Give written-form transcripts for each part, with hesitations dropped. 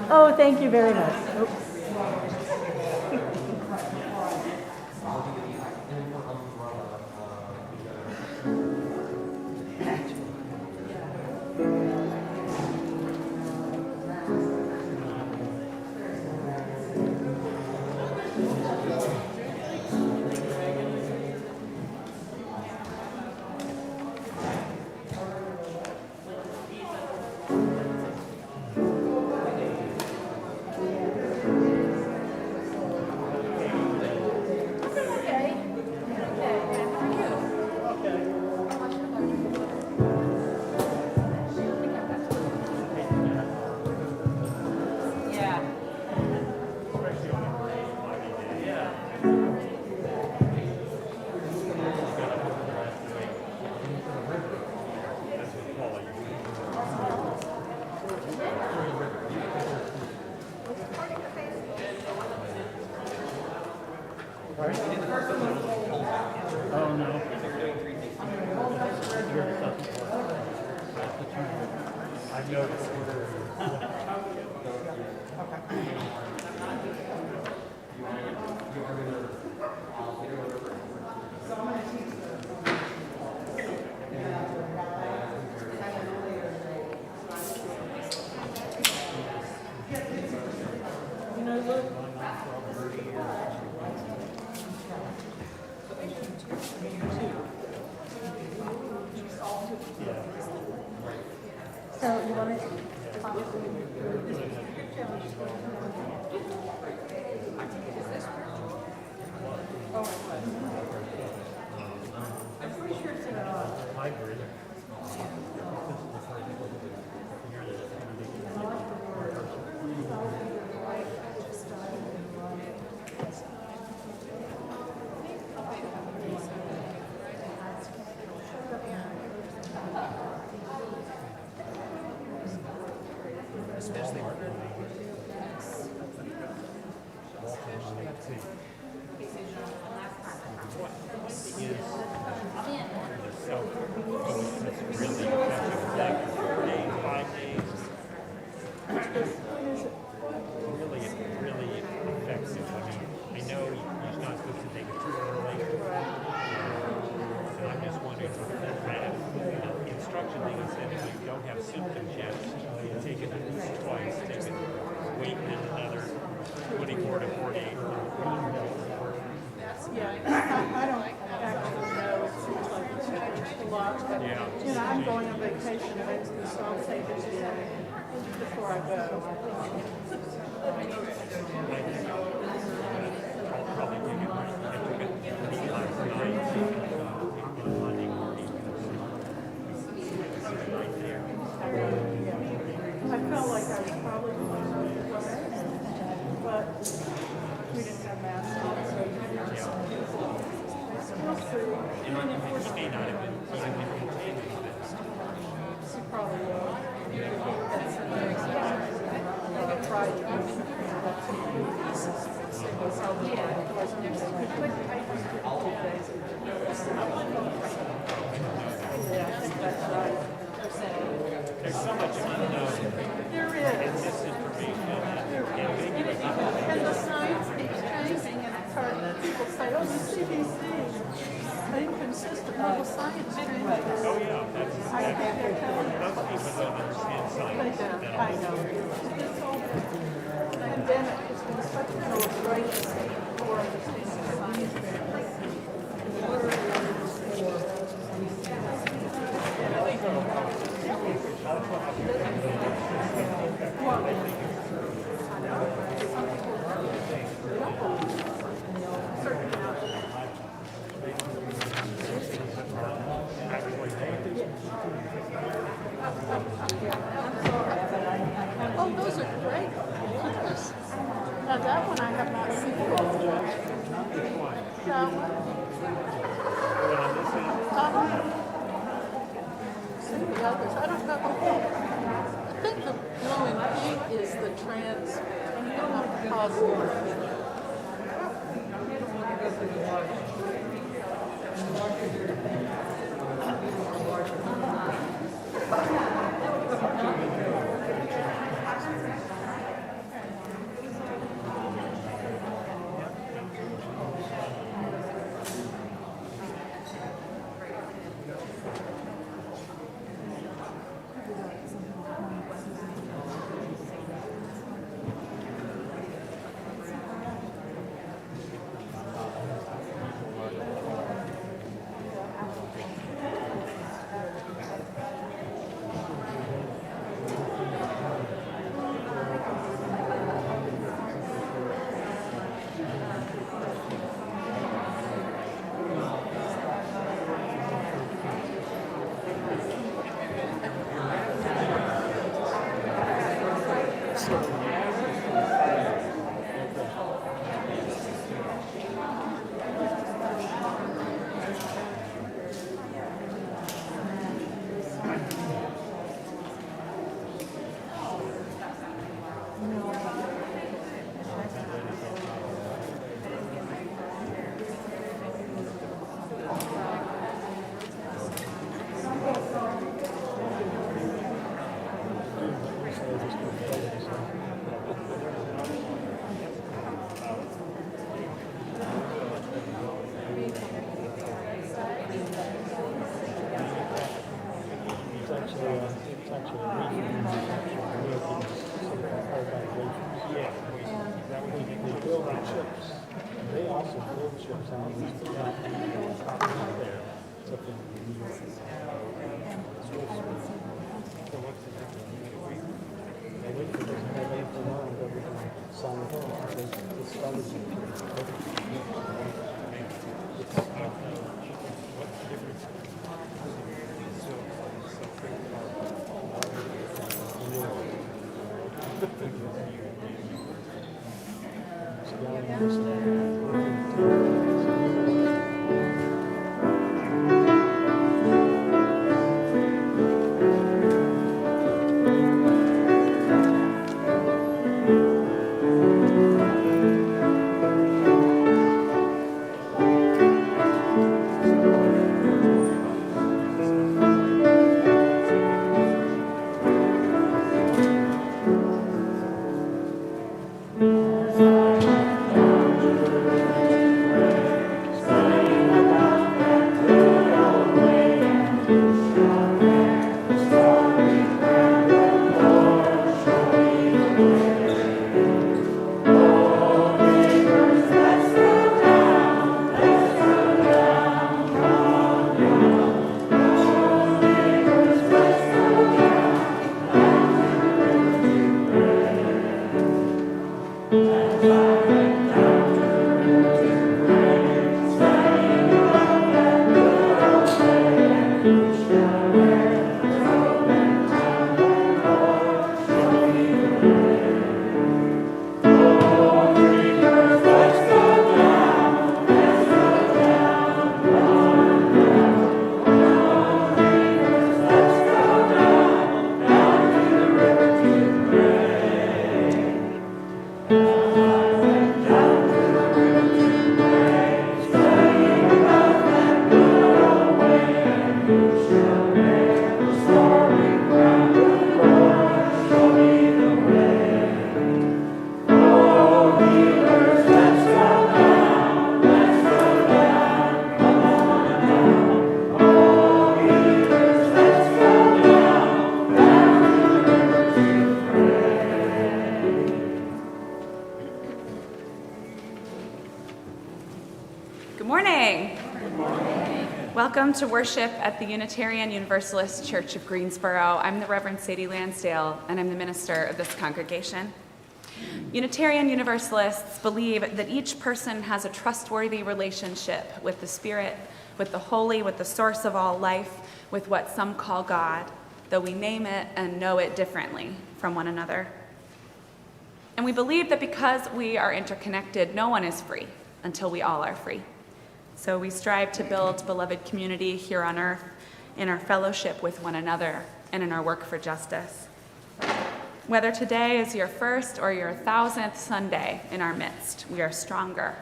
Oh, thank you very much. Oops. Oh, no. I've noticed. So you want to? I'm pretty sure it's in a Hybrid. especially Really affects it. I mean, I know you're not supposed to take it too early. And I'm just wondering if the instruction thing is that if you don't have symptoms yet, you take it twice, wait another 24 to 48 Yeah, I don't actually know. It seems like it's changed a lot, but you know, I'm going on vacation next week, so I'll take it today before I go. I'll probably take it right. I took it last night. Monday morning. Right there. I felt like I was probably going to go away, but we didn't have masks on, so we'll see. Even if we're He may not have been even contained this. she probably will. I tried to do There's so much unknown There in is. this information. And the science keeps changing, and it's hard that people say, oh, the CDC is inconsistent. Well, the science changes. Oh yeah, that's I can't tell you. most people don't understand They science. don't. at I all. know. This whole pandemic has been such a celebration for understanding science. Oh, those are great. Goodness. Now that one I have not seen. That one. See the others. I don't know. I think the blue and pink is the trans positive. ships and these there. It's up in New York. So what's the difference? They wait for this, they wait for long, but we can sign it off. It's scholarship. Welcome to worship at the Unitarian Universalist Church of Greensboro. I'm the Reverend Sadie Lansdale, and I'm the minister of this congregation. Unitarian Universalists believe that each person has a trustworthy relationship with the Spirit, with the Holy, with the source of all life, with what some call God, though we name it and know it differently from one another. And we believe that because we are interconnected, no one is free until we all are free. So we strive to build beloved community here on earth in our fellowship with one another and in our work for justice. Whether today is your first or your 1,000th Sunday in our midst, we are stronger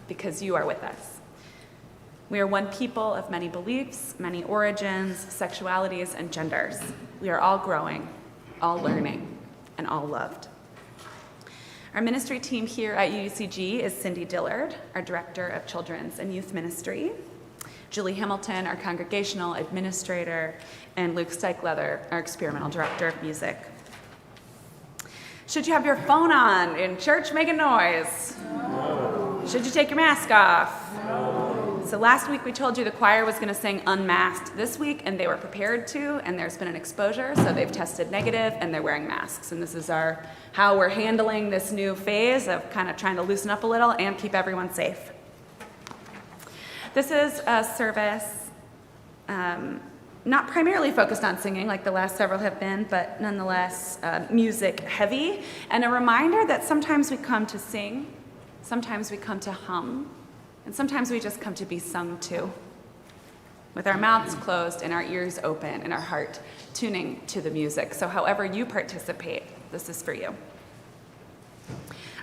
because you are with us. We are one people of many beliefs, many origins, sexualities, and genders. We are all growing, all learning, and all loved. Our ministry team here at UUCG is Cindy Dillard, our Director of Children's and Youth Ministry, Julie Hamilton, our Congregational Administrator, and Luke Steichleather, our Experimental Director of Music. Should you have your phone on in church, make a noise? No. Should you take your mask off? No. So last week we told you the choir was going to sing unmasked this week, and they were prepared to, and there's been an exposure, so they've tested negative, and they're wearing masks. And this is how we're handling this new phase of kind of trying to loosen up a little and keep everyone safe. This is a service not primarily focused on singing like the last several have been, but nonetheless music heavy, and a reminder that sometimes we come to sing, sometimes we come to hum, and sometimes we just come to be sung to, with our mouths closed and our ears open and our heart tuning to the music. So however you participate, this is for you.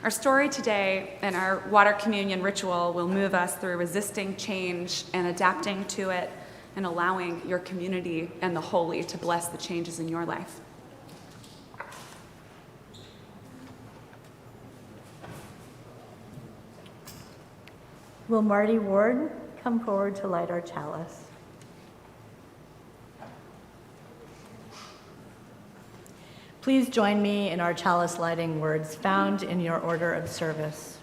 Our story today and our water communion ritual will move us through resisting change and adapting to it and allowing your community and the holy to bless the changes in your life. Will Marty Ward come forward to light our chalice? Please join me in our chalice lighting words found in your order of service.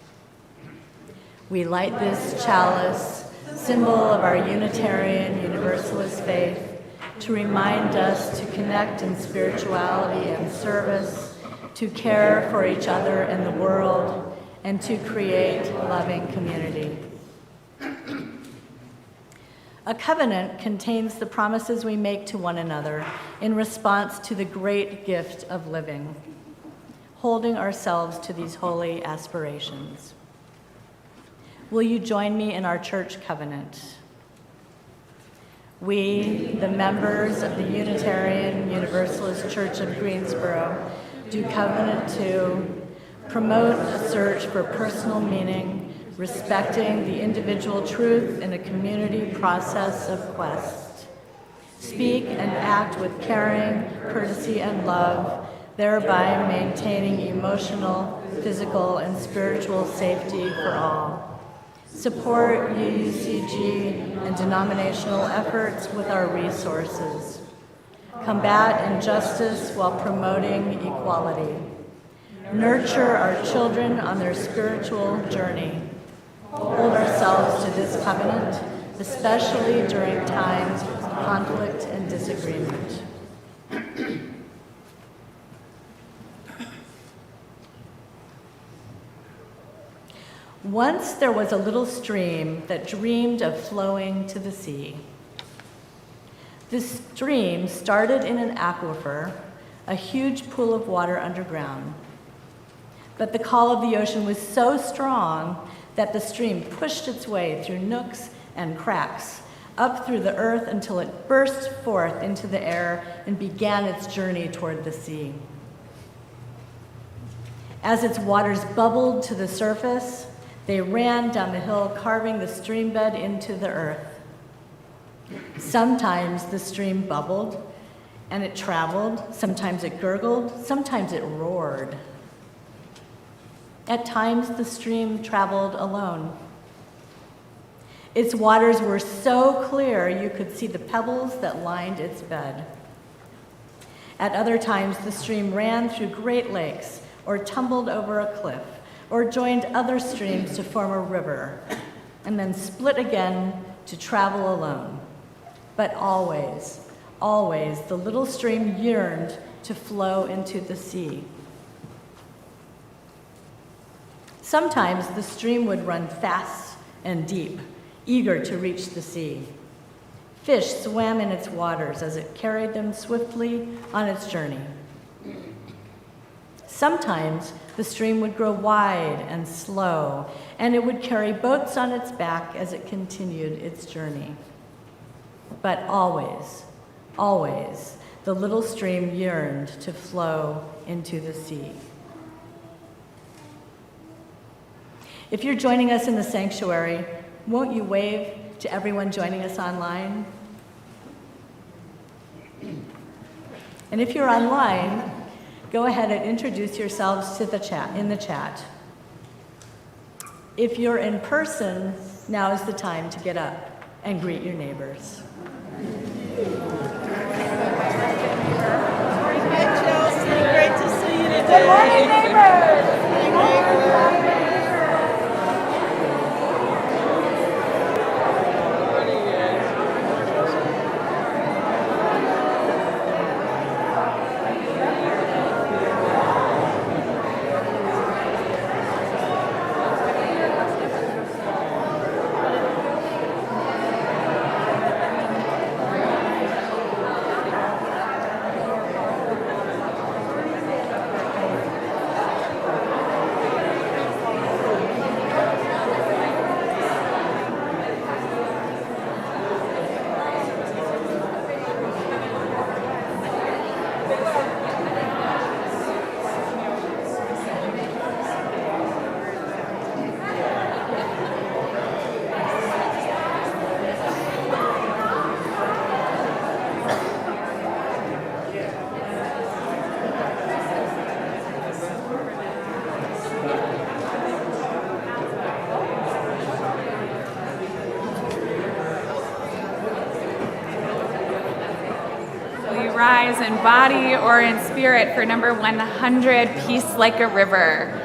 we light this chalice, symbol of our Unitarian Universalist faith, to remind us to connect in spirituality and service, to care for each other and the world, and to create loving community. A covenant contains the promises we make to one another in response to the great gift of living, holding ourselves to these holy aspirations. Will you join me in our church covenant? We, the members of the Unitarian Universalist Church of Greensboro, do covenant to promote a search for personal meaning, respecting the individual truth in a community process of quest. Speak and act with caring, courtesy, and love, thereby maintaining emotional, physical, and spiritual safety for all. Support UUCG and denominational efforts with our resources. Combat injustice while promoting equality. Nurture our children on their spiritual journey. Hold ourselves to this covenant, especially during times of conflict and disagreement. Once there was a little stream that dreamed of flowing to the sea. This stream started in an aquifer, a huge pool of water underground. But the call of the ocean was so strong that the stream pushed its way through nooks and cracks, up through the earth until it burst forth into the air and began its journey toward the sea. As its waters bubbled to the surface, they ran down the hill, carving the stream bed into the earth. Sometimes the stream bubbled and it traveled, sometimes it gurgled, sometimes it roared. At times the stream traveled alone. Its waters were so clear you could see the pebbles that lined its bed. At other times the stream ran through great lakes or tumbled over a cliff, or joined other streams to form a river, and then split again to travel alone. But always, always, the little stream yearned to flow into the sea. Sometimes the stream would run fast and deep, eager to reach the sea. Fish swam in its waters as it carried them swiftly on its journey. Sometimes the stream would grow wide and slow, and it would carry boats on its back as it continued its journey. But always, always, the little stream yearned to flow into the sea. If you're joining us in the sanctuary, won't you wave to everyone joining us online? And if you're online, go ahead and introduce yourselves to the chat, in the chat. If you're in person, now is the time to get up and greet your neighbors. Hi, Chelsea. Great to see you today. Good morning, neighbors. Rise in body or in spirit for number 100, Peace Like a River.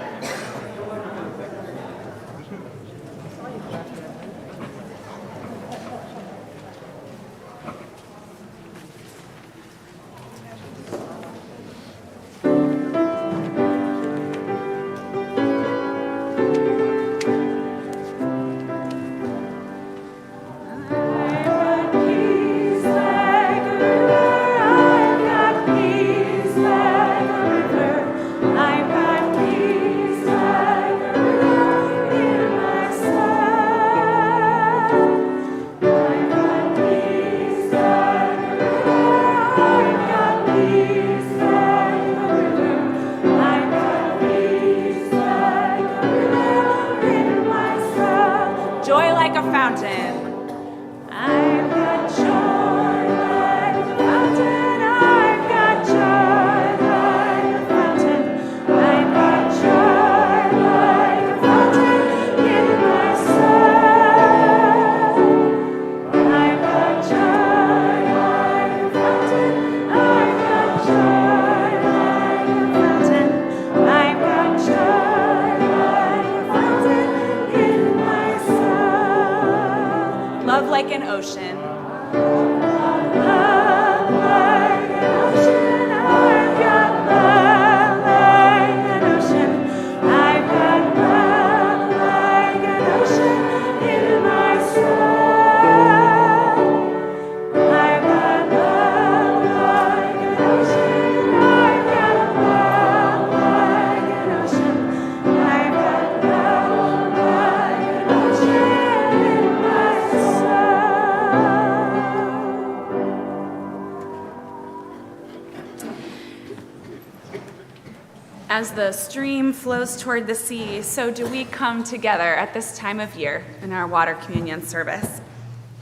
As the stream flows toward the sea, so do we come together at this time of year in our water communion service.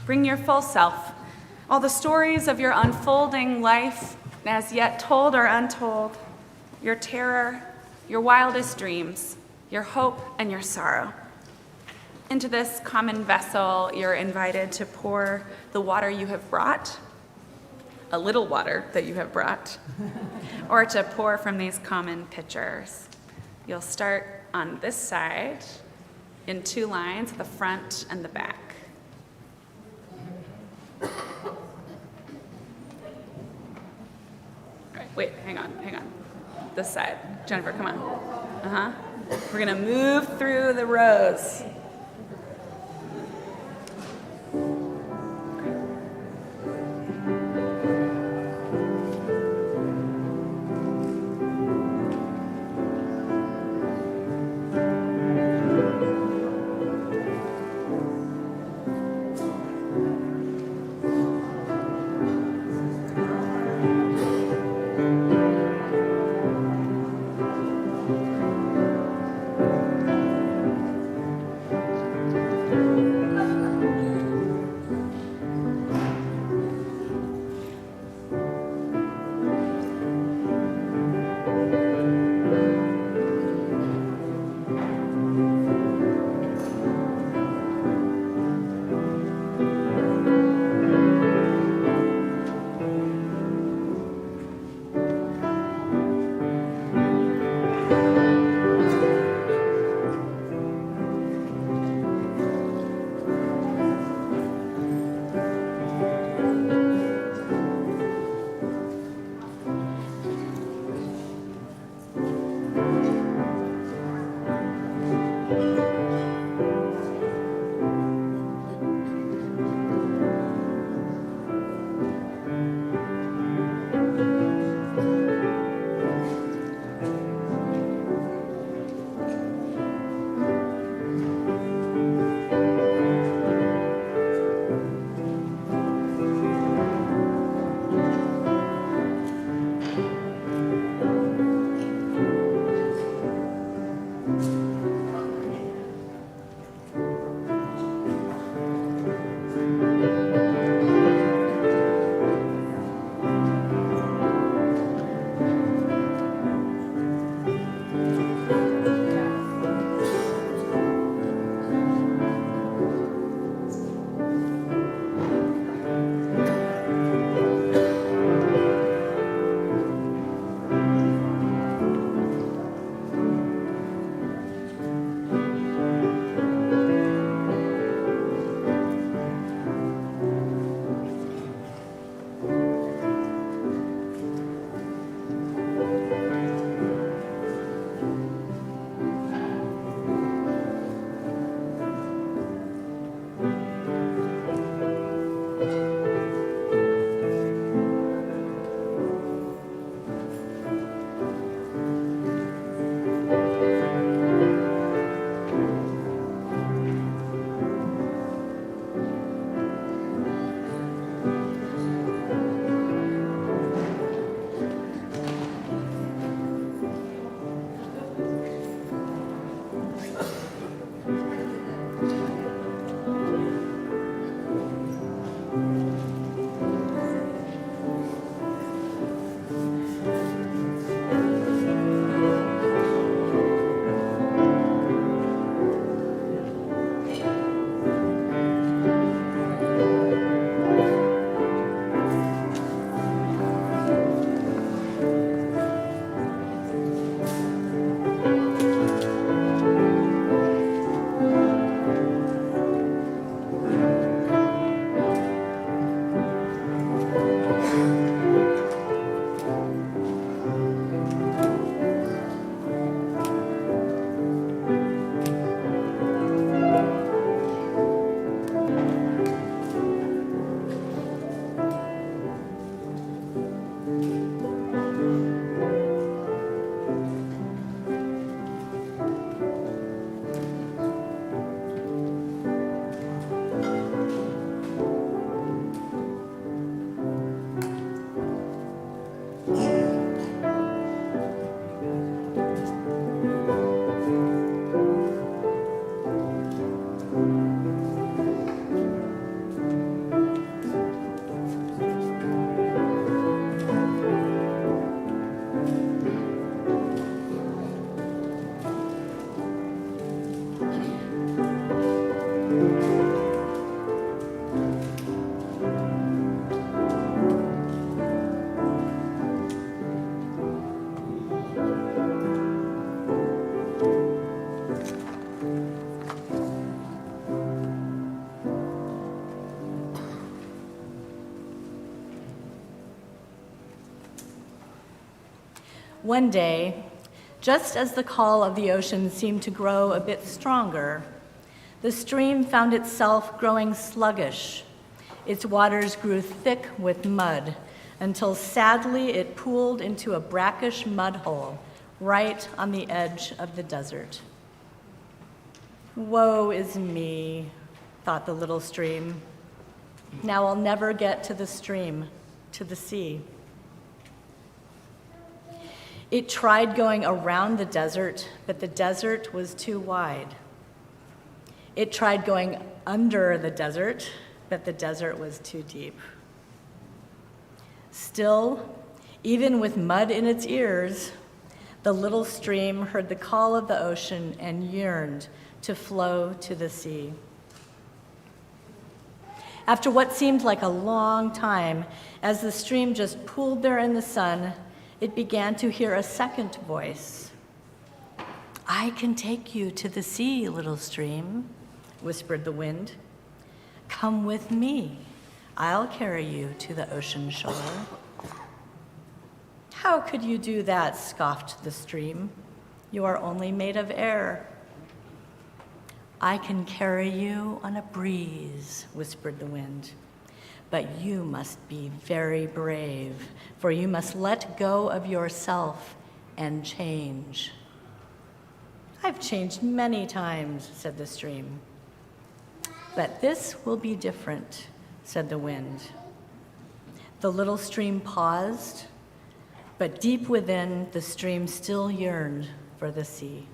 Bring your full self, all the stories of your unfolding life, as yet told or untold, your terror, your wildest dreams, your hope and your sorrow. Into this common vessel, you're invited to pour the water you have brought, a little water that you have brought, or to pour from these common pitchers. You'll start on this side in 2 lines, the front and the back. Wait, hang on. This side. Jennifer, come on. We're gonna move through the rows. One day, just as the call of the ocean seemed to grow a bit stronger, the stream found itself growing sluggish. Its waters grew thick with mud until sadly it pooled into a brackish mud hole right on the edge of the desert. Woe is me, thought the little stream. Now I'll never get to the stream, to the sea. It tried going around the desert, but the desert was too wide. It tried going under the desert, but the desert was too deep. Still, even with mud in its ears, the little stream heard the call of the ocean and yearned to flow to the sea. After what seemed like a long time, as the stream just pooled there in the sun, it began to hear a second voice. "I can take you to the sea, little stream," whispered the wind. "Come with me. I'll carry you to the ocean shore." "How could you do that?" scoffed the stream. "You are only made of air." "I can carry you on a breeze," whispered the wind. "But you must be very brave, for you must let go of yourself and change." "I've changed many times," said the stream. "But this will be different," said the wind. The little stream paused, but deep within, the stream still yearned for the sea.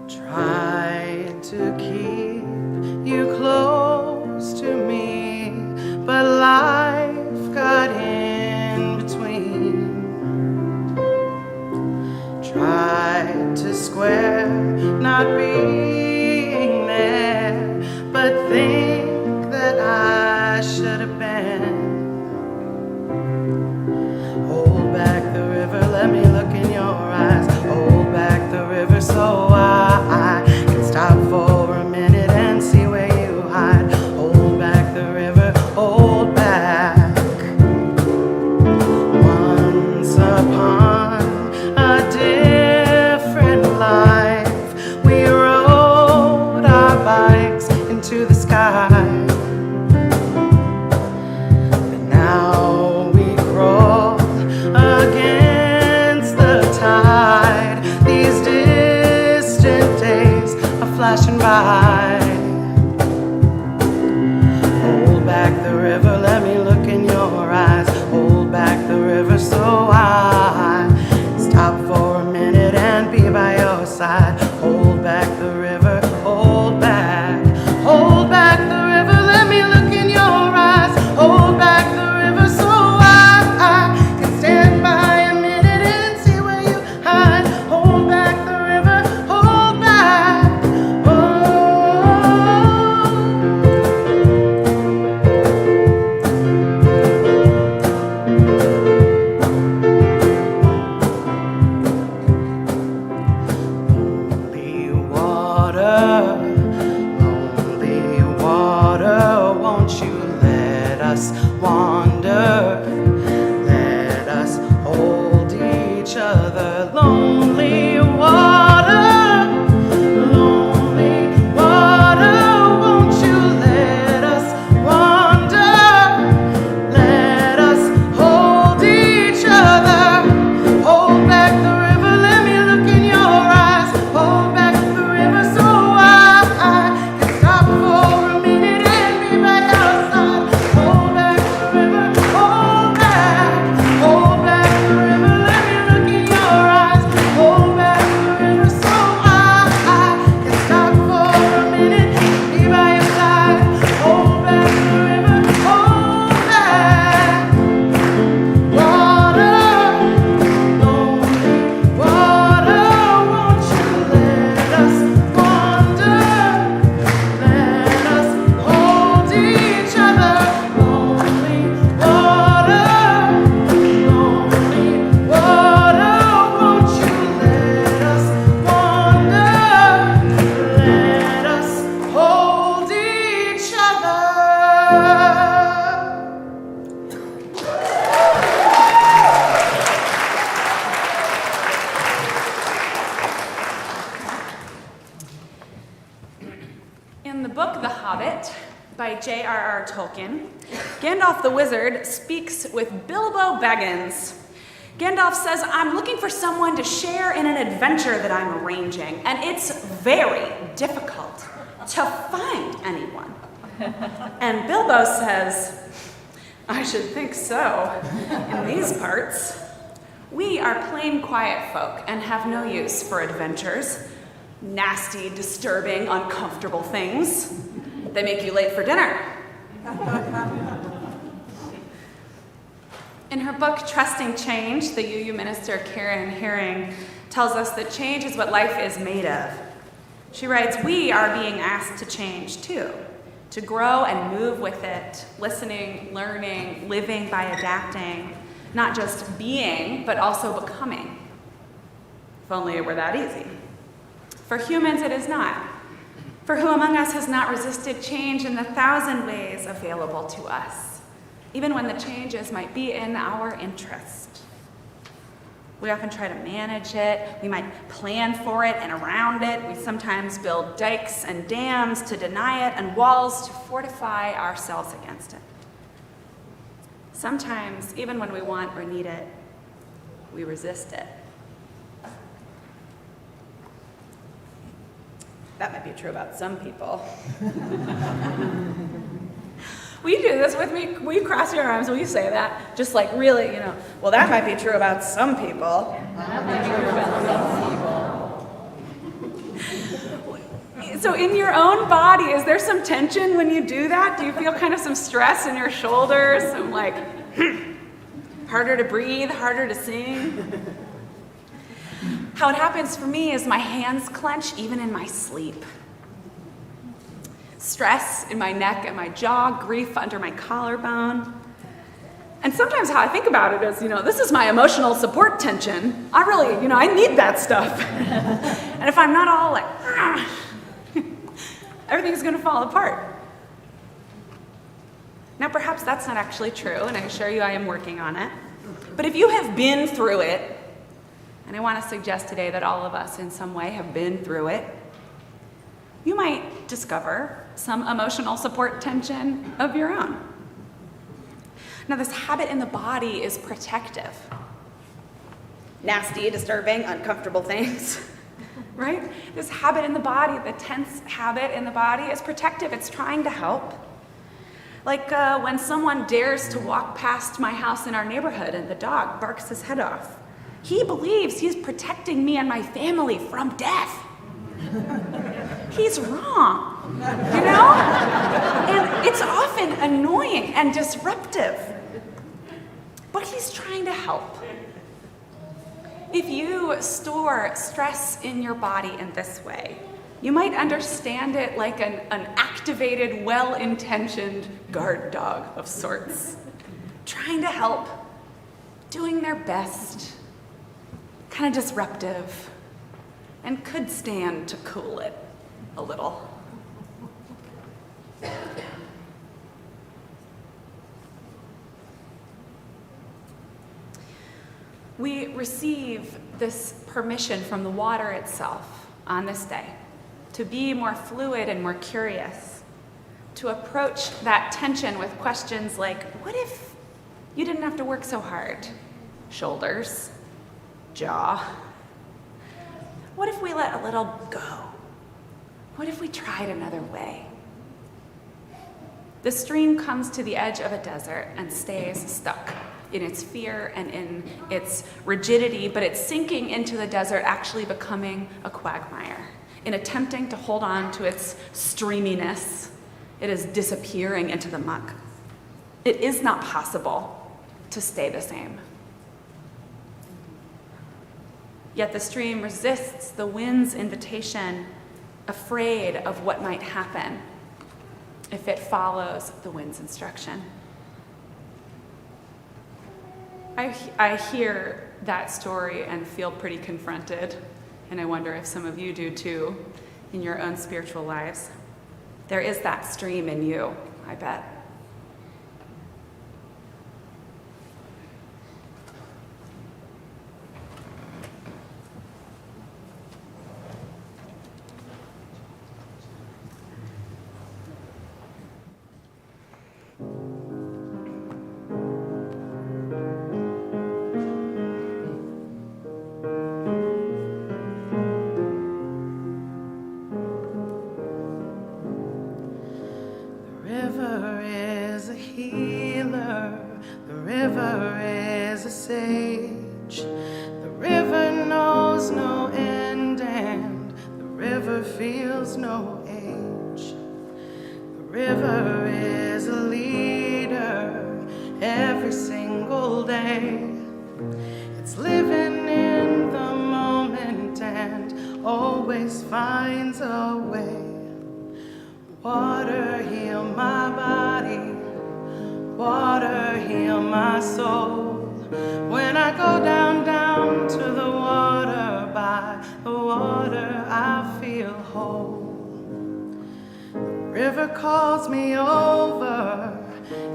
Tried to keep you close to me, but life got in between. Tried to square not being there, but think that I should have been. Hold back the river, let me look in your eyes. Hold back the river so I can stop for a minute and see where you hide. Hold back the river, hold back. Once upon a different life, we rode our bikes into the sky. But now we crawl against the tide. These distant days are flashing by. Hold back the river, let me look in your eyes. Hold back the river so I stop for a minute and be by your side. Hold back the river, hold back. Hold back the river, let me look in your eyes. Hold back the river so I can stand by a minute and see where you hide. Hold back the river, hold back. Lonely water, won't you let us wander? Let us hold each other. Lonely water, won't you let us wander? Let us hold each other. Hold back the river, let me look in your eyes. Hold back the river so I can stop for a minute and be by your side. Hold back the river, hold back the river, let me look in your eyes. by J.R.R. Tolkien, Gandalf the Wizard speaks with Bilbo Baggins. Gandalf says, I'm looking for someone to share in an adventure that I'm arranging, and it's very difficult to find anyone. And Bilbo says, I should think so. In these parts, we are plain quiet folk and have no use for adventures. Nasty, disturbing, uncomfortable things. They make you late for dinner. In her book, Trusting Change, the UU minister Karen Herring tells us that change is what life is made of. She writes, we are being asked to change too, to grow and move with it, listening, learning, living by adapting, not just being, but also becoming. If only it were that easy. For humans, it is not. For who among us has not resisted change in the 1,000 ways available to us, even when the changes might be in our interest? We often try to manage it. We might plan for it and around it. We sometimes build dikes and dams to deny it and walls to fortify ourselves against it. Sometimes, even when we want or need it, we resist it. That might be true about some people. Will you do this with me? Will you cross your arms? Will you say that? Just like really, well, that might be true about some people. That might be true about some people. So in your own body, is there some tension when you do that? Do you feel kind of some stress in your shoulders? Some like, harder to breathe, harder to sing? How it happens for me is my hands clench even in my sleep. Stress in my neck and my jaw, grief under my collarbone. And sometimes how I think about it is, this is my emotional support tension. I really, I need that stuff. And if I'm not all like, everything's gonna fall apart. Now perhaps that's not actually true, and I assure you I am working on it. But if you have been through it, and I want to suggest today that all of us in some way have been through it, you might discover some emotional support tension of your own. Now, this habit in the body is protective. Nasty, disturbing, uncomfortable things, right? This habit in the body, the tense habit in the body is protective. It's trying to help. Like when someone dares to walk past my house in our neighborhood and the dog barks his head off. He believes he's protecting me and my family from death. He's wrong, And it's often annoying and disruptive. But he's trying to help. If you store stress in your body in this way, you might understand it like an activated, well-intentioned guard dog of sorts, trying to help, doing their best, kind of disruptive, and could stand to cool it a little. We receive this permission from the water itself on this day to be more fluid and more curious, to approach that tension with questions like, what if you didn't have to work so hard? Shoulders, jaw. What if we let a little go? What if we tried another way? The stream comes to the edge of a desert and stays stuck in its fear and in its rigidity, but it's sinking into the desert, actually becoming a quagmire. In attempting to hold on to its streaminess, it is disappearing into the muck. It is not possible to stay the same. Yet the stream resists the wind's invitation, afraid of what might happen if it follows the wind's instruction. I hear that story and feel pretty confronted, and I wonder if some of you do too in your own spiritual lives. There is that stream in you, I bet. knows no age. The river is a leader every single day. It's living in the moment and always finds a way. Water heal my body, water heal my soul. When I go down to the water, by the water I feel whole. The river calls me over,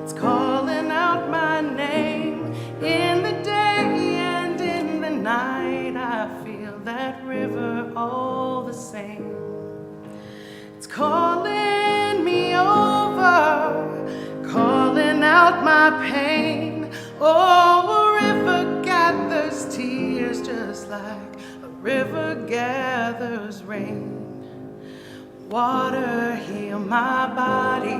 it's calling out my name. In the day and in the night I feel that river all the same. It's calling me over, calling out my pain. Oh, a river gathers tears just like a river gathers rain. Water heal my body,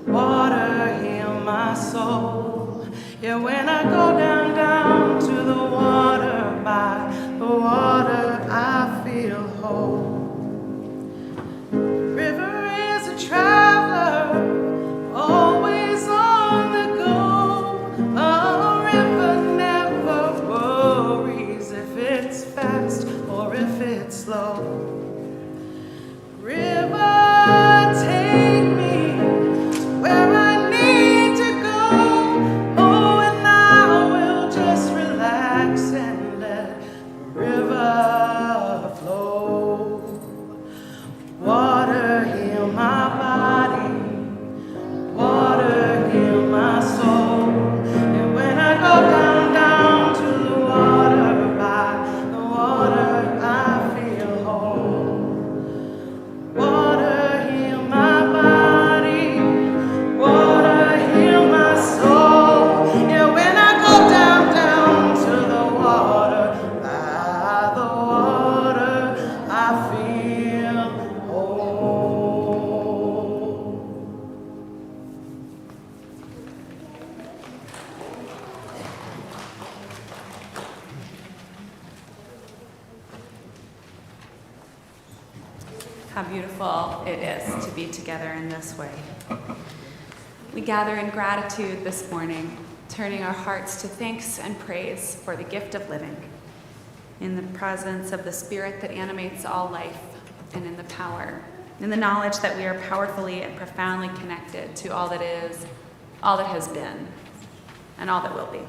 water heal my soul. Yeah, when I go down to the water, by the water I feel whole. River is a traveler, always on the go. A river never worries if it's fast or if it's slow. River, take me to where I need to go. Oh, and I will just relax and let the river flow. Water heal my body, water heal my soul. And when I go down to the water, by the water I feel whole. Water heal my body, water heal my soul. Yeah, when I go down to the water, by the water I feel whole. How beautiful it is to be together in this way. We gather in gratitude this morning, turning our hearts to thanks and praise for the gift of living, in the presence of the Spirit that animates all life, and in the power, in the knowledge that we are powerfully and profoundly connected to all that is, all that has been, and all that will be.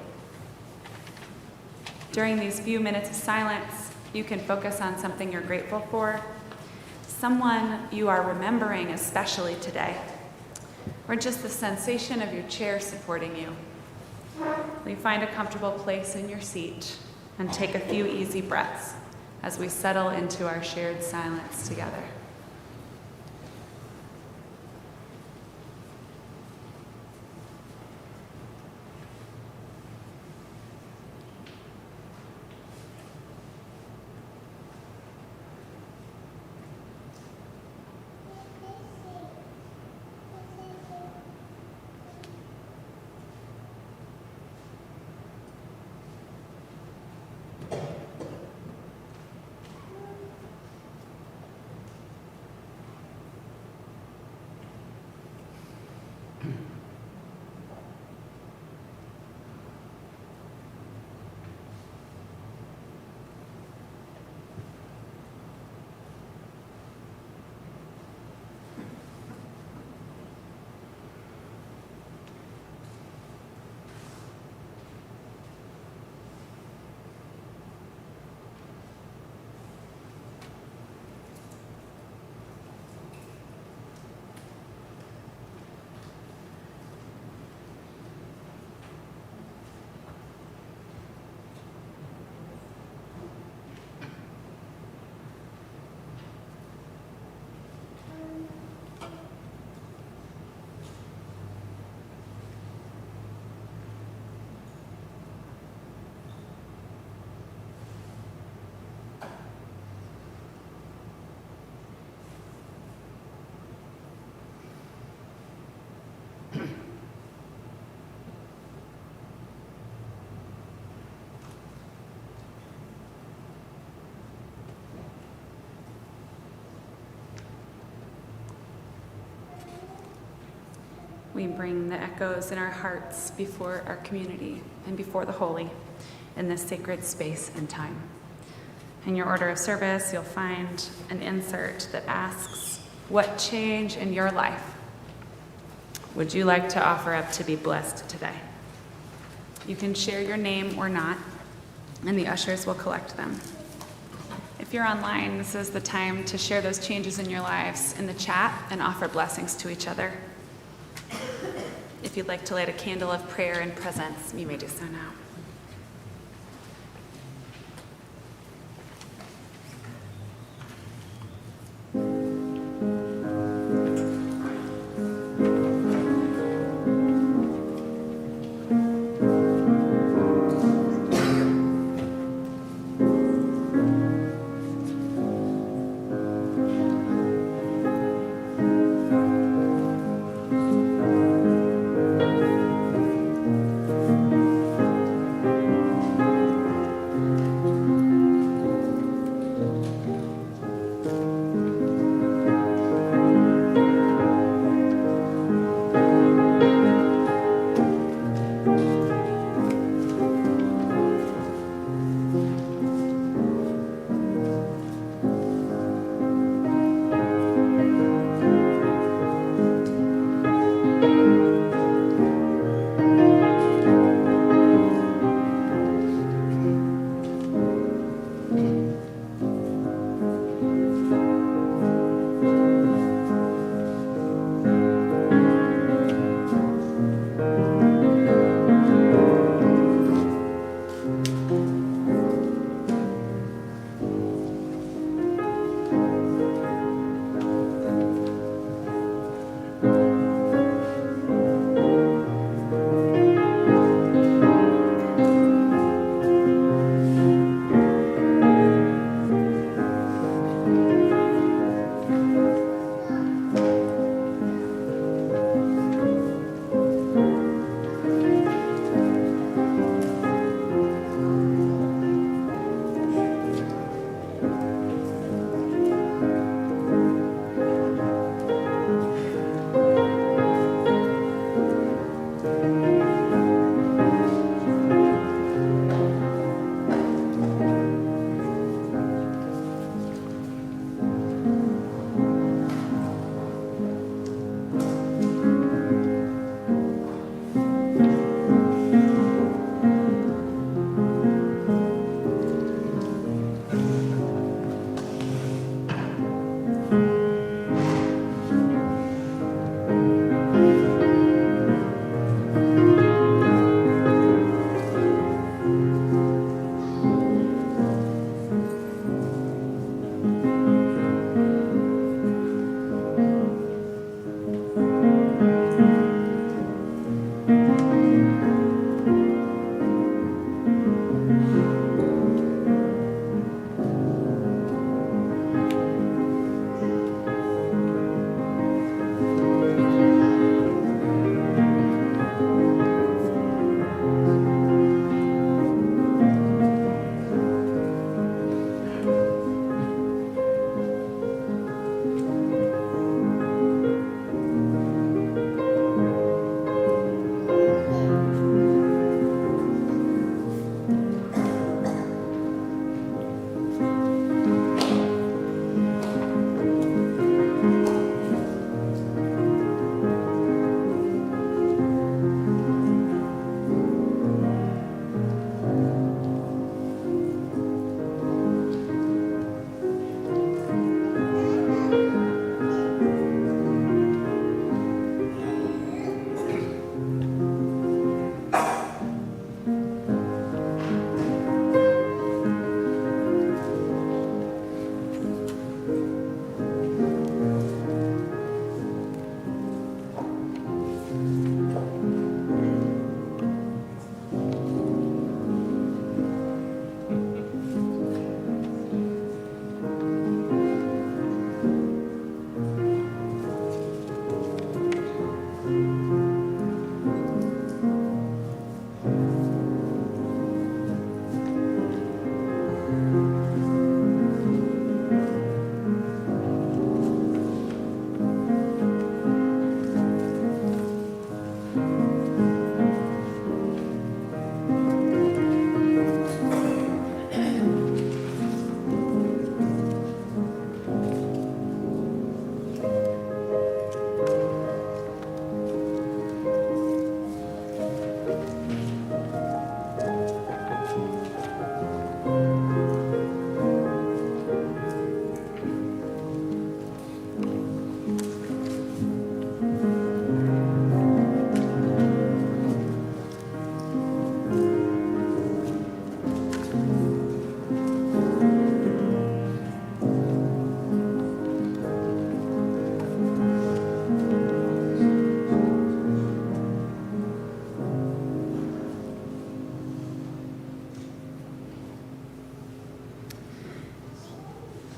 During these few minutes of silence, you can focus on something you're grateful for, someone you are remembering especially today, or just the sensation of your chair supporting you. Will you find a comfortable place in your seat and take a few easy breaths as we settle into our shared silence together. we bring the echoes in our hearts before our community and before the holy in this sacred space and time. In your order of service, you'll find an insert that asks, what change in your life would you like to offer up to be blessed today? You can share your name or not, and the ushers will collect them. If you're online, this is the time to share those changes in your lives in the chat and offer blessings to each other. If you'd like to light a candle of prayer and presence, you may do so now.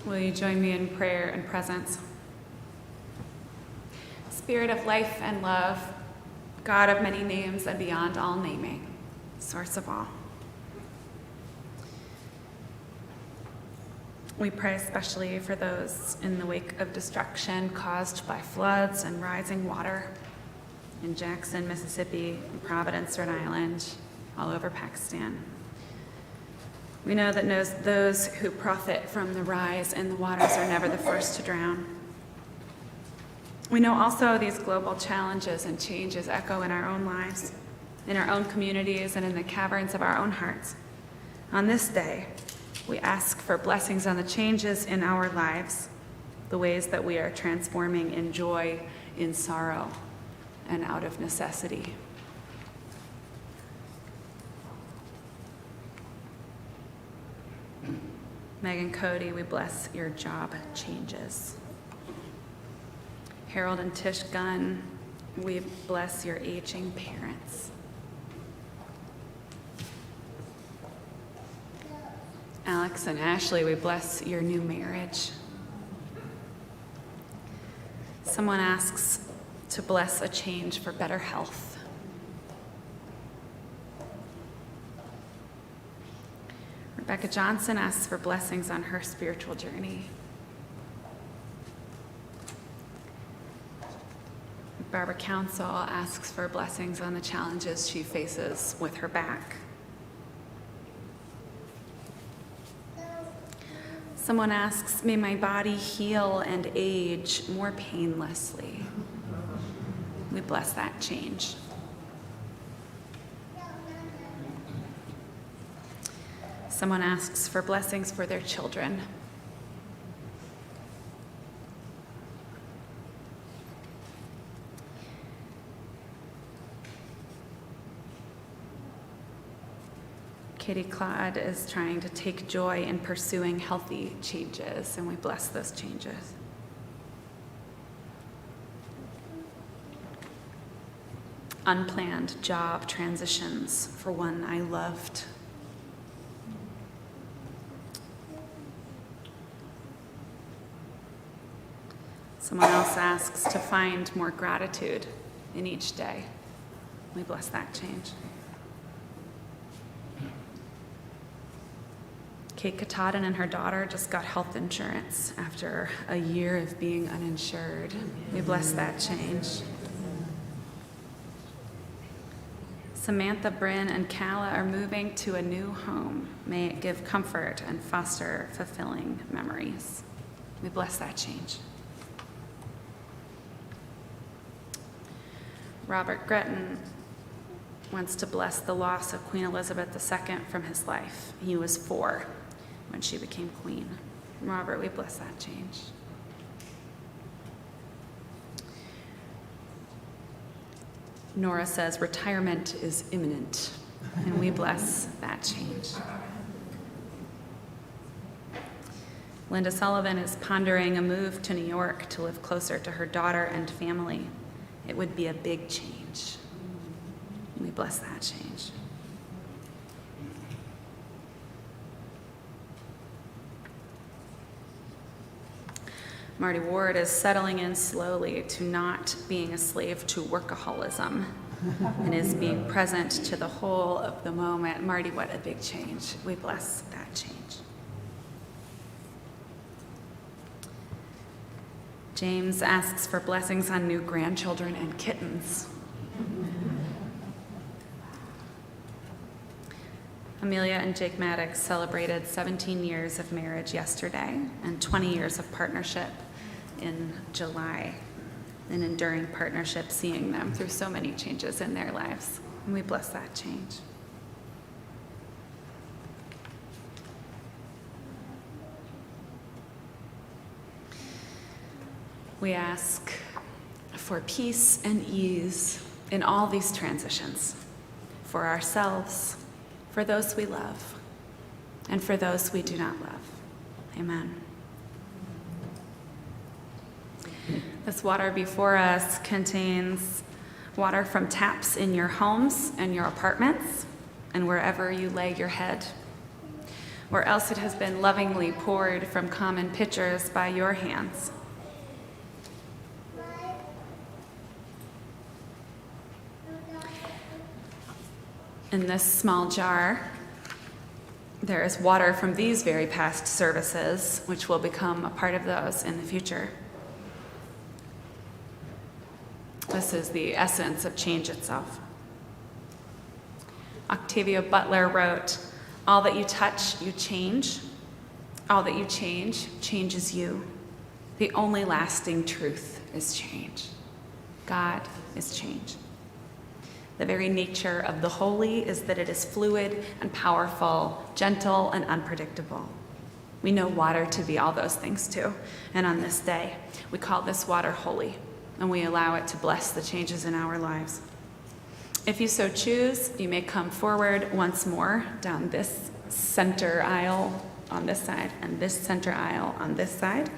Will you join me in prayer and presence? Spirit of life and love, God of many names and beyond all naming, source of all. We pray especially for those in the wake of destruction caused by floods and rising water in Jackson, Mississippi, Providence, Rhode Island, all over Pakistan. We know that those who profit from the rise in the waters are never the first to drown. We know also these global challenges and changes echo in our own lives, in our own communities, and in the caverns of our own hearts. On this day, we ask for blessings on the changes in our lives, the ways that we are transforming in joy, in sorrow, and out of necessity. Megan Cody, we bless your job changes. Harold and Tish Gunn, we bless your aging parents. Alex and Ashley, we bless your new marriage. Someone asks to bless a change for better health. Rebecca Johnson asks for blessings on her spiritual journey. Barbara Council asks for blessings on the challenges she faces with her back. Someone asks, may my body heal and age more painlessly. We bless that change. Someone asks for blessings for their children. Katie Claude is trying to take joy in pursuing healthy changes, and we bless those changes. Unplanned job transitions for one I loved. Someone else asks to find more gratitude in each day. We bless that change. Kate Katahdin and her daughter just got health insurance after a year of being uninsured. We bless that change. Samantha, Bryn, and Calla are moving to a new home. May it give comfort and foster fulfilling memories. We bless that change. Robert Gretton wants to bless the loss of Queen Elizabeth II from his life. He was 4 when she became queen. Robert, we bless that change. Nora says retirement is imminent, and we bless that change. Linda Sullivan is pondering a move to New York to live closer to her daughter and family. It would be a big change. We bless that change. Marty Ward is settling in slowly to not being a slave to workaholism and is being present to the whole of the moment. Marty, what a big change. We bless that change. James asks for blessings on new grandchildren and kittens. Amelia and Jake Maddox celebrated 17 years of marriage yesterday and 20 years of partnership in July. An enduring partnership, seeing them through so many changes in their lives. And we bless that change. We ask for peace and ease in all these transitions, for ourselves, for those we love, and for those we do not love. Amen. This water before us contains water from taps in your homes and your apartments and wherever you lay your head. or else it has been lovingly poured from common pitchers by your hands. In this small jar, there is water from these very past services, which will become a part of those in the future. This is the essence of change itself. Octavia Butler wrote, "All that you touch, you change. All that you change, changes you. The only lasting truth is change. God is change. The very nature of the holy is that it is fluid and powerful, gentle and unpredictable. We know water to be all those things too, and on this day, we call this water holy, and we allow it to bless the changes in our lives. If you so choose, you may come forward once more down this center aisle on this side and this center aisle on this side,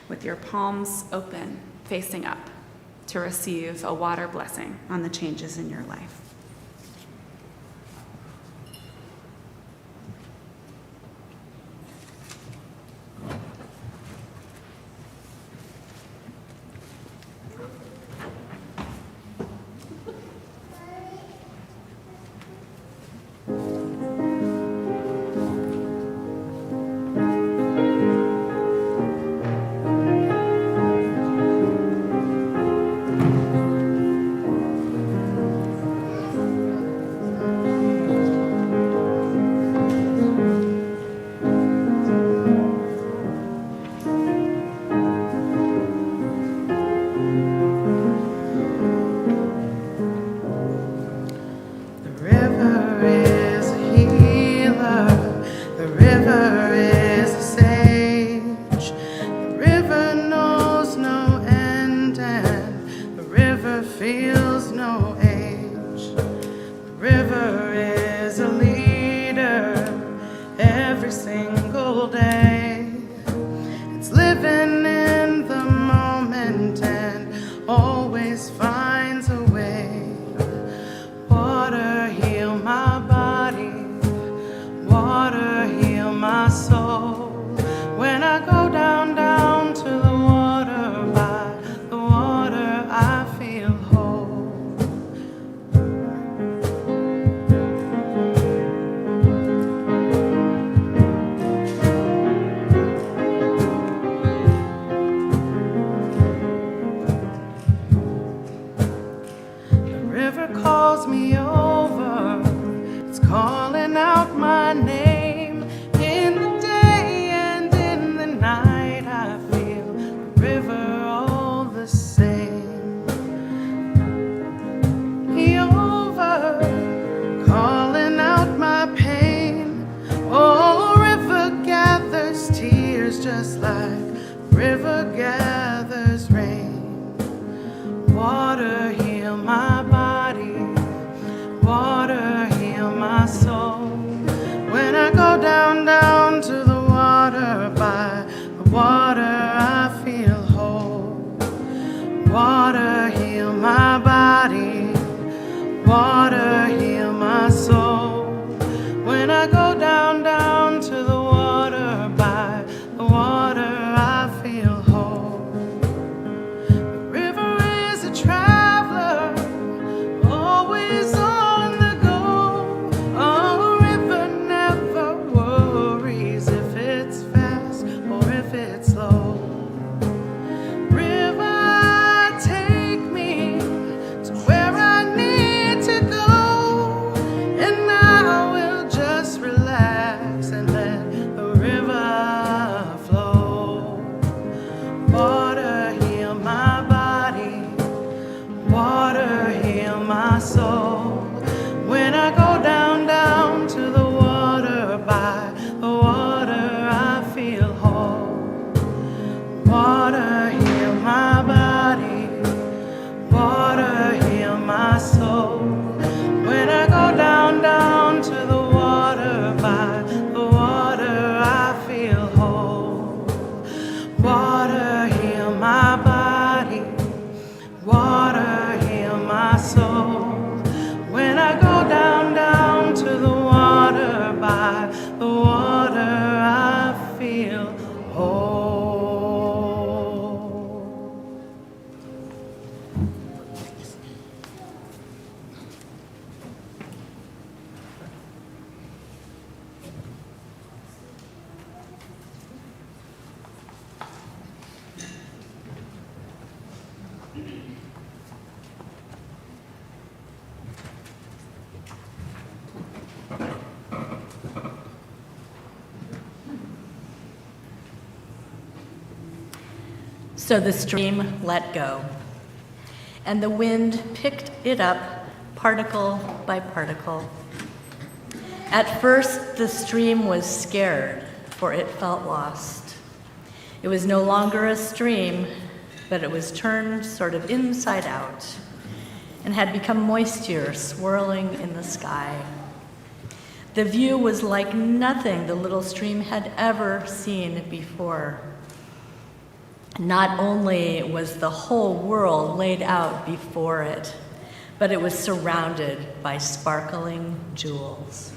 with your palms open, facing up, to receive a water blessing on the changes in your life. Down to the water, by the water I feel whole. So the stream let go, and the wind picked it up particle by particle. At first, the stream was scared, for it felt lost. It was no longer a stream, but it was turned sort of inside out and had become moisture swirling in the sky. The view was like nothing the little stream had ever seen before. Not only was the whole world laid out before it, but it was surrounded by sparkling jewels.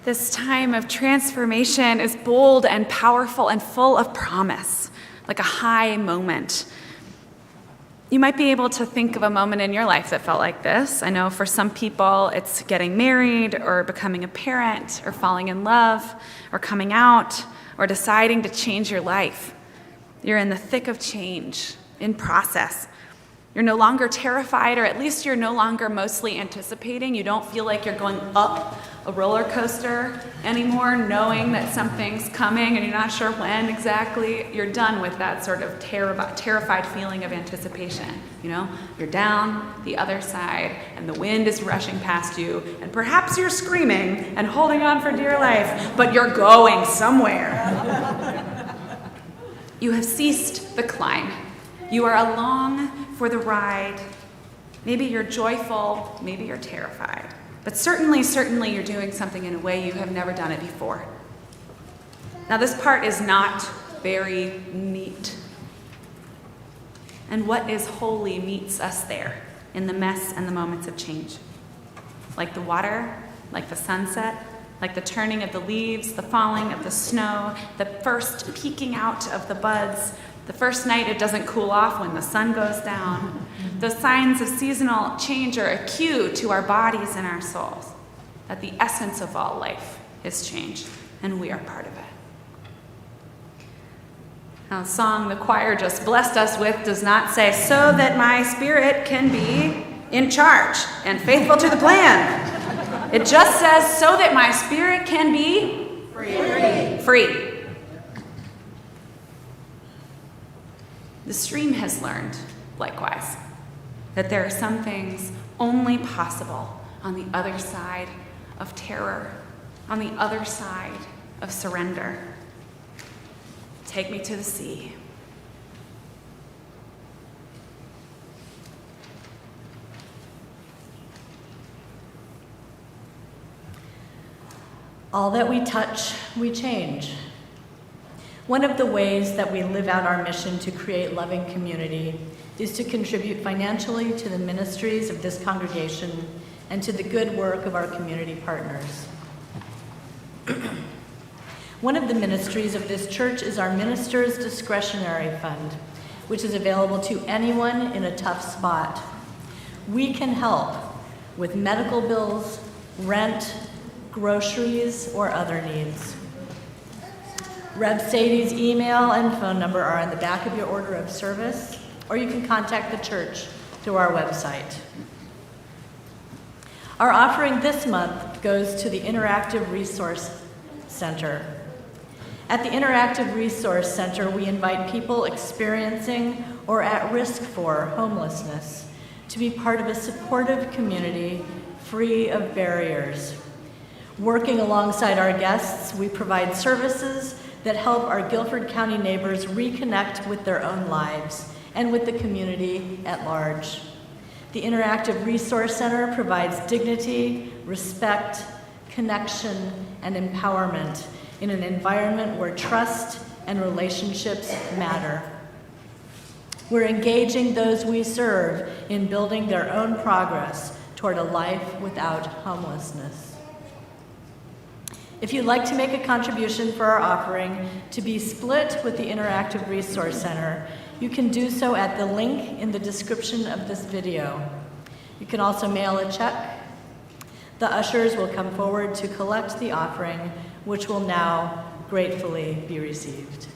This time of transformation is bold and powerful and full of promise, like a high moment. You might be able to think of a moment in your life that felt like this. I know for some people it's getting married or becoming a parent or falling in love or coming out or deciding to change your life. You're in the thick of change, in process. You're no longer terrified, or at least you're no longer mostly anticipating. You don't feel like you're going up a roller coaster anymore, knowing that something's coming and you're not sure when exactly. You're done with that sort of terrified feeling of anticipation. You know, you're down the other side and the wind is rushing past you, and perhaps you're screaming and holding on for dear life, but you're going somewhere. You have ceased the climb. You are along for the ride. Maybe you're joyful, maybe you're terrified. But certainly you're doing something in a way you have never done it before. Now this part is not very neat. And what is holy meets us there in the mess and the moments of change. Like the water, like the sunset, like the turning of the leaves, the falling of the snow, the first peeking out of the buds, the first night it doesn't cool off when the sun goes down. The signs of seasonal change are a cue to our bodies and our souls that the essence of all life is change, and we are part of it. Now, the song the choir just blessed us with does not say, so that my spirit can be in charge and faithful to the plan. It just says, so that my spirit can be free. The stream has learned, likewise, that there are some things only possible on the other side of terror, on the other side of surrender. Take me to the sea. All that we touch, we change. One of the ways that we live out our mission to create loving community is to contribute financially to the ministries of this congregation and to the good work of our community partners. One of the ministries of this church is our Ministers' Discretionary Fund, which is available to anyone in a tough spot. We can help with medical bills, rent, groceries, or other needs. Reb Sadie's email and phone number are on the back of your order of service, or you can contact the church through our website. Our offering this month goes to the Interactive Resource Center. At the Interactive Resource Center, we invite people experiencing or at risk for homelessness to be part of a supportive community free of barriers. Working alongside our guests, we provide services that help our Guilford County neighbors reconnect with their own lives and with the community at large. The Interactive Resource Center provides dignity, respect, connection, and empowerment in an environment where trust and relationships matter. We're engaging those we serve in building their own progress toward a life without homelessness. If you'd like to make a contribution for our offering to be split with the Interactive Resource Center, you can do so at the link in the description of this video. You can also mail a check. The ushers will come forward to collect the offering, which will now gratefully be received.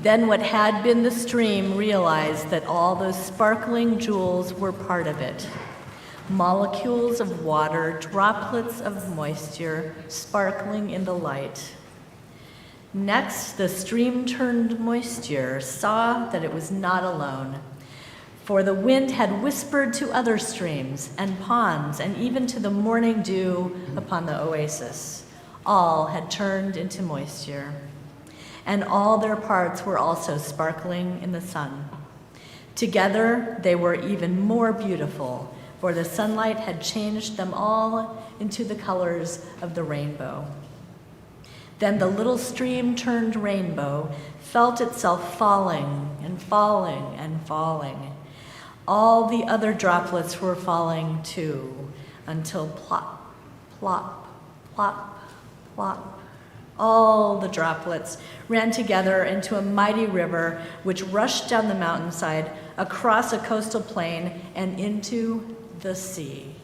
Then what had been the stream realized that all those sparkling jewels were part of it. Molecules of water, droplets of moisture, sparkling in the light. Next, the stream-turned moisture saw that it was not alone, for the wind had whispered to other streams and ponds and even to the morning dew upon the oasis. All had turned into moisture, and all their parts were also sparkling in the sun. Together, they were even more beautiful, for the sunlight had changed them all into the colors of the rainbow. Then the little stream-turned rainbow felt itself falling and falling and falling. All the other droplets were falling too, until plop, plop, plop, plop. All the droplets ran together into a mighty river which rushed down the mountainside, across a coastal plain, and into the sea,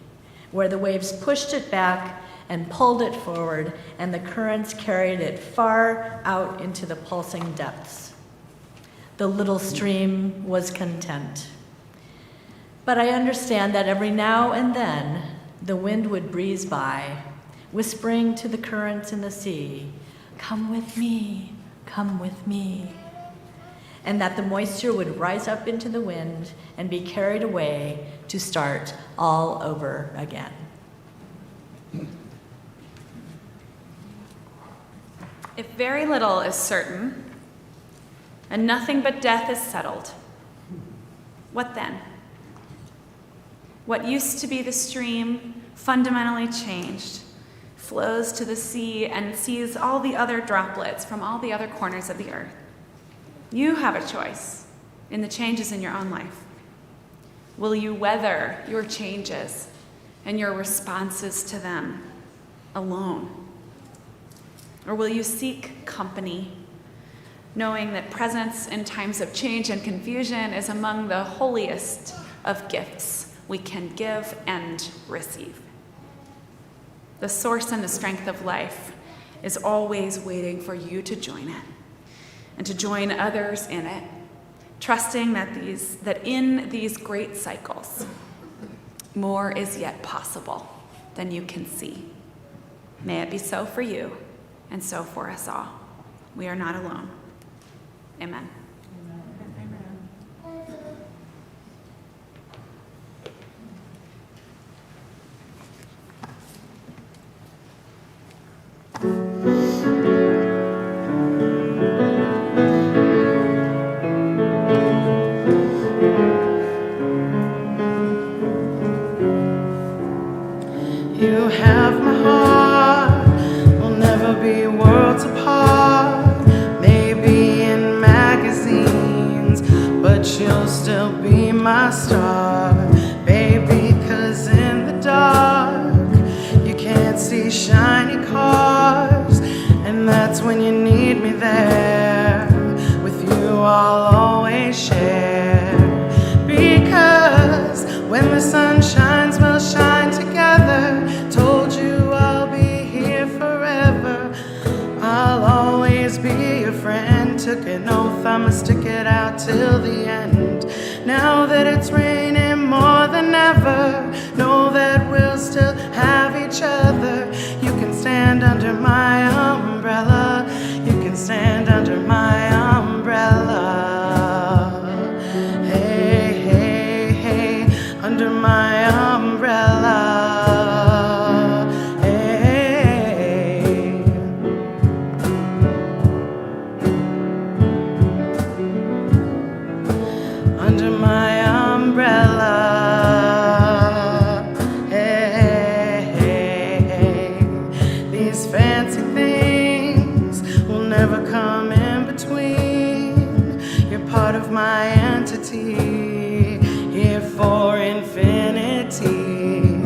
where the waves pushed it back and pulled it forward, and the currents carried it far out into the pulsing depths. The little stream was content. But I understand that every now and then the wind would breeze by, whispering to the currents in the sea, "Come with me, come with me." And that the moisture would rise up into the wind and be carried away to start all over again. If very little is certain, and nothing but death is settled, what then? What used to be the stream, fundamentally changed, flows to the sea and sees all the other droplets from all the other corners of the earth. You have a choice in the changes in your own life. Will you weather your changes and your responses to them alone? Or will you seek company, knowing that presence in times of change and confusion is among the holiest of gifts we can give and receive? The source and the strength of life is always waiting for you to join it and to join others in it, trusting that in these great cycles, more is yet possible than you can see. May it be so for you and so for us all. We are not alone. Amen. You have my heart, we'll never be worlds apart. Maybe in magazines, but you'll still be my star, baby. 'Cause in the dark, you can't see shiny cars, and that's when you need me there. With you, I'll always share. Because when the sun shines, we'll shine together. Told you I'll be here forever. I'll always be your friend. Took an oath I'ma stick it out till the end. Now that it's raining more than ever, know that we'll still have each other. You can stand under my umbrella. You can stand under my umbrella. Under my umbrella, hey. Under my umbrella, hey. These fancy things will never come in between. You're part of my entity, here for infinity.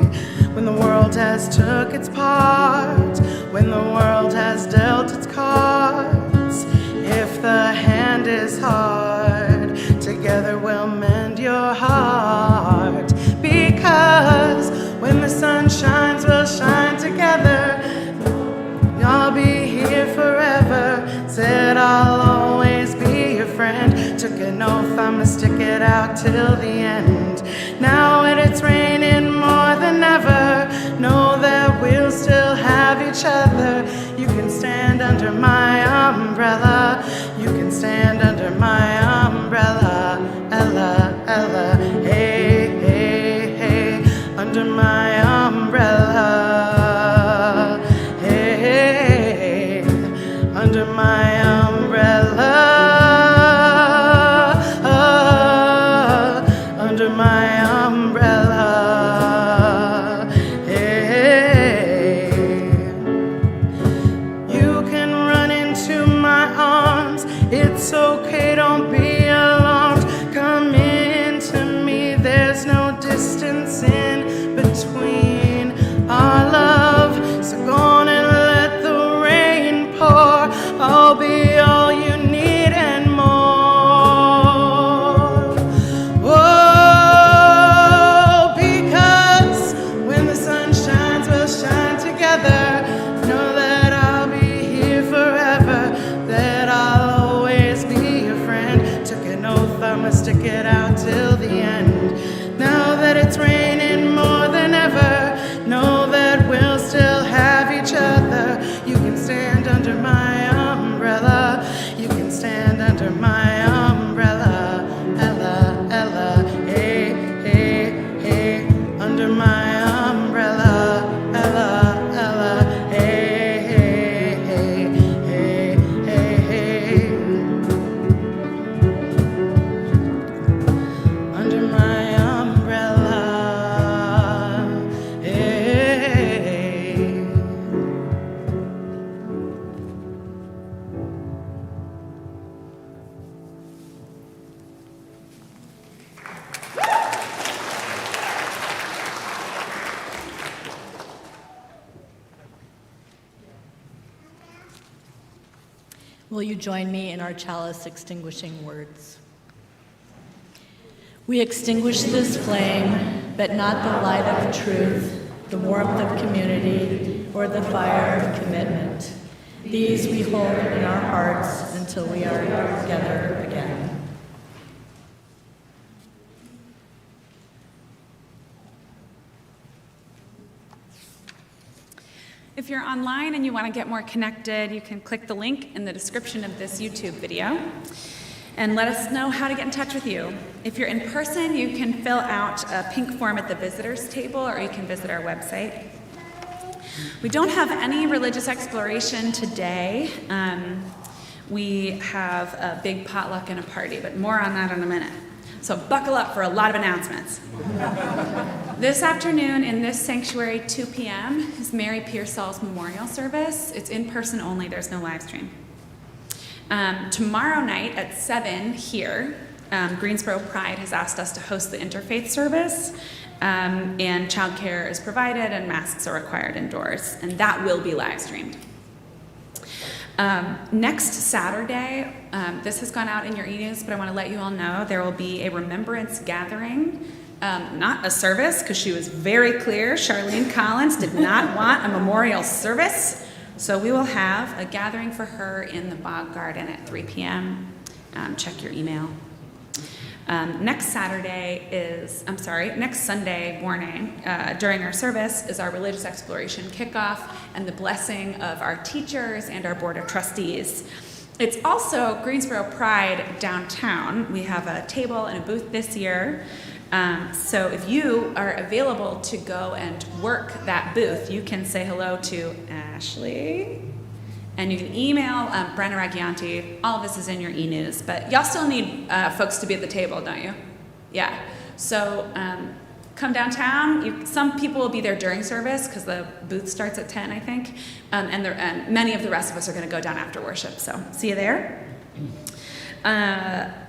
When the world has took its part, when the world has dealt its cards, if the hand is hard, together we'll mend your heart. Because when the sun shines, we'll shine together. I'll be here forever. Said I'll always be your I'ma stick it out till the end. Now when it's raining more than ever, know that we'll still have each other. You can stand under my umbrella. You can stand under my umbrella. Ella, Ella, hey, hey, hey, under my umbrella. Hey, hey, hey, under my umbrella. Under my umbrella. Hey, you can run into my arms. It's okay, don't be alarmed. Come into me, there's no distance in between our love. So go on and let the rain pour. I'll be all you need and more. Oh, because when the sun shines, we'll shine together. Know that I'll be here forever, that I'll always be your friend. Took an oath, I'ma stick it out till the end. Now that it's raining more than ever, know that we'll still have each other. You can stand under my umbrella. You can stand under my umbrella. Ella, Ella, hey, hey, hey, under my umbrella. Ella, Ella, hey, hey, hey, hey, hey, hey, under my umbrella. Hey. Will you join me in our chalice extinguishing words? We extinguish this flame, but not the light of truth, the warmth of community, or the fire of commitment. These we hold in our hearts until we are together again. If you're online and you want to get more connected, you can click the link in the description of this YouTube video and let us know how to get in touch with you. If you're in person, you can fill out a pink form at the visitors table, or you can visit our website. We don't have any religious exploration today. We have a big potluck and a party, but more on that in a minute. So buckle up for a lot of announcements. This afternoon in this sanctuary, 2 p.m., is Mary Pearsall's memorial service. It's in person only, there's no live stream. Tomorrow night at 7 here, Greensboro Pride has asked us to host the interfaith service, and childcare is provided and masks are required indoors, and that will be live streamed. Next Saturday, this has gone out in your e-news, but I want to let you all know there will be a remembrance gathering, not a service, because she was very clear. Charlene Collins did not want a memorial service, so we will have a gathering for her in the Bog Garden at 3 p.m. Check your email. Next Sunday morning during our service is our religious exploration kickoff and the blessing of our teachers and our board of trustees. It's also Greensboro Pride downtown. We have a table and a booth this year. So if you are available to go and work that booth, you can say hello to Ashley. And you can email Brenna Raggianti. All of this is in your e-news. But y'all still need folks to be at the table, don't you? Yeah. So come downtown. Some people will be there during service because the booth starts at 10, I think. And many of the rest of us are going to go down after worship. So see you there.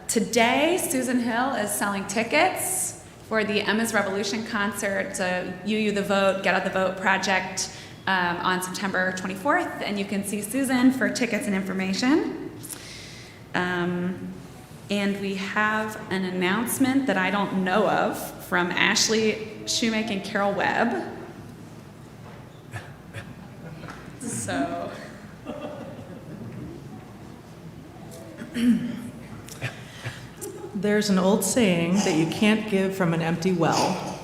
Today, Susan Hill is selling tickets for the Emma's Revolution concert, UU the Vote, Get Out the Vote project. On September 24th, and you can see Susan for tickets and information. And we have an announcement that I don't know of from Ashley Shoemake and Carol Webb. So, There's an old saying that you can't give from an empty well.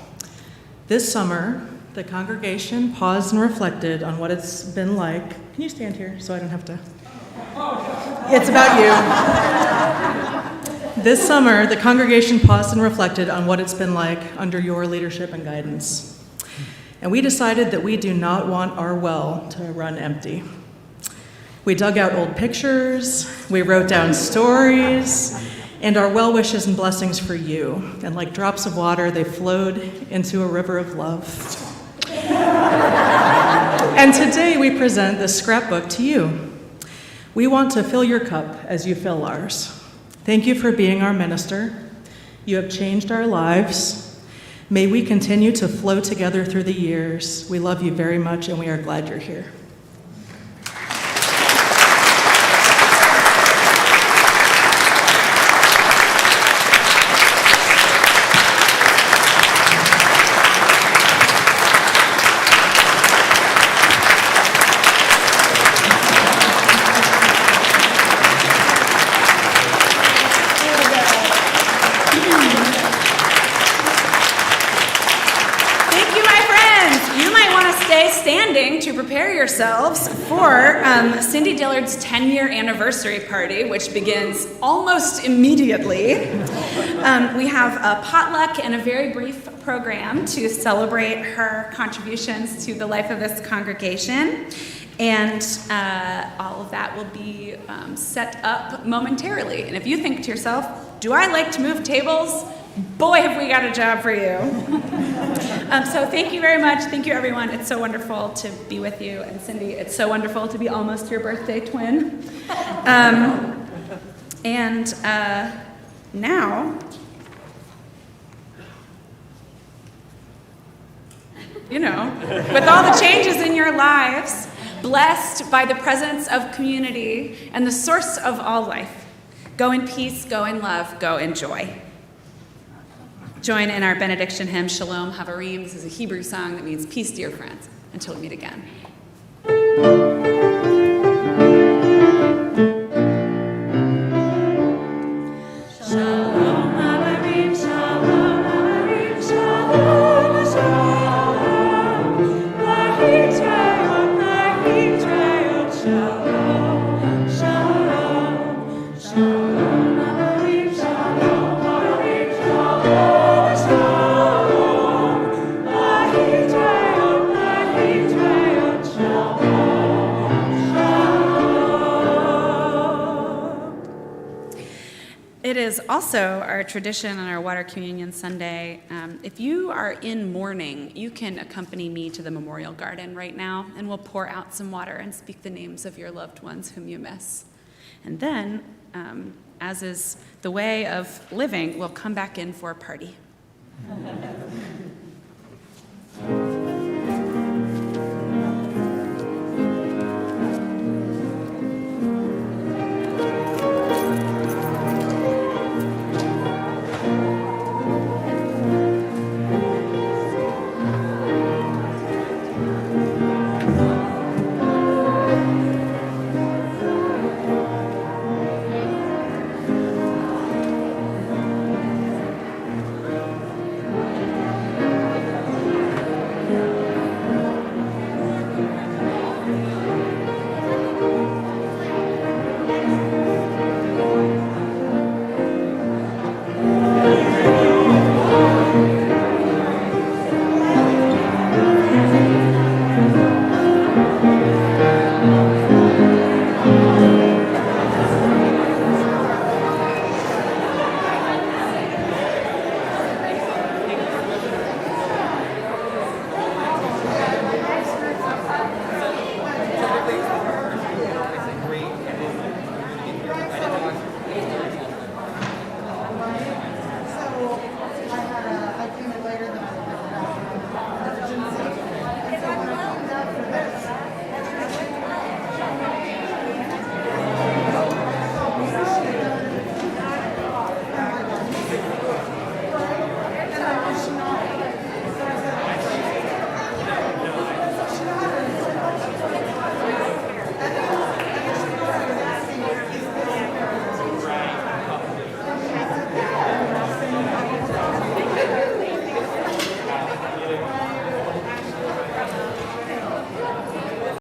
This summer, the congregation paused and reflected on what it's been like. Can you stand here so I don't have to? It's about you. This summer, the congregation paused and reflected on what it's been like under your leadership and guidance. And we decided that we do not want our well to run empty. We dug out old pictures, we wrote down stories, and our well wishes and blessings for you. And like drops of water, they flowed into a river of love. And today we present this scrapbook to you. We want to fill your cup as you fill ours. Thank you for being our minister. You have changed our lives. May we continue to flow together through the years. We love you very much, and we are glad you're here. To prepare yourselves for Cindy Dillard's 10-year anniversary party, which begins almost immediately. We have a potluck and a very brief program to celebrate her contributions to the life of this congregation. And all of that will be set up momentarily. And if you think to yourself, do I like to move tables? Boy, have we got a job for you. So thank you very much. Thank you, everyone. It's so wonderful to be with you. And Cindy, it's so wonderful to be almost your birthday twin. Now, with all the changes in your lives, blessed by the presence of community and the source of all life, go in peace, go in love, go in joy. Join in our benediction hymn, Shalom Havarim. This is a Hebrew song that means peace, dear friends, until we meet again. Shalom Havarim, Shalom Havarim, Shalom, Shalom. Lahitayot, Lahitayot, Shalom, Shalom, Shalom Havarim, Shalom Havarim, Shalom. It is also our tradition on our Water Communion Sunday. If you are in mourning, you can accompany me to the Memorial Garden right now, and we'll pour out some water and speak the names of your loved ones whom you miss. And then, as is the way of living, we'll come back in for a party.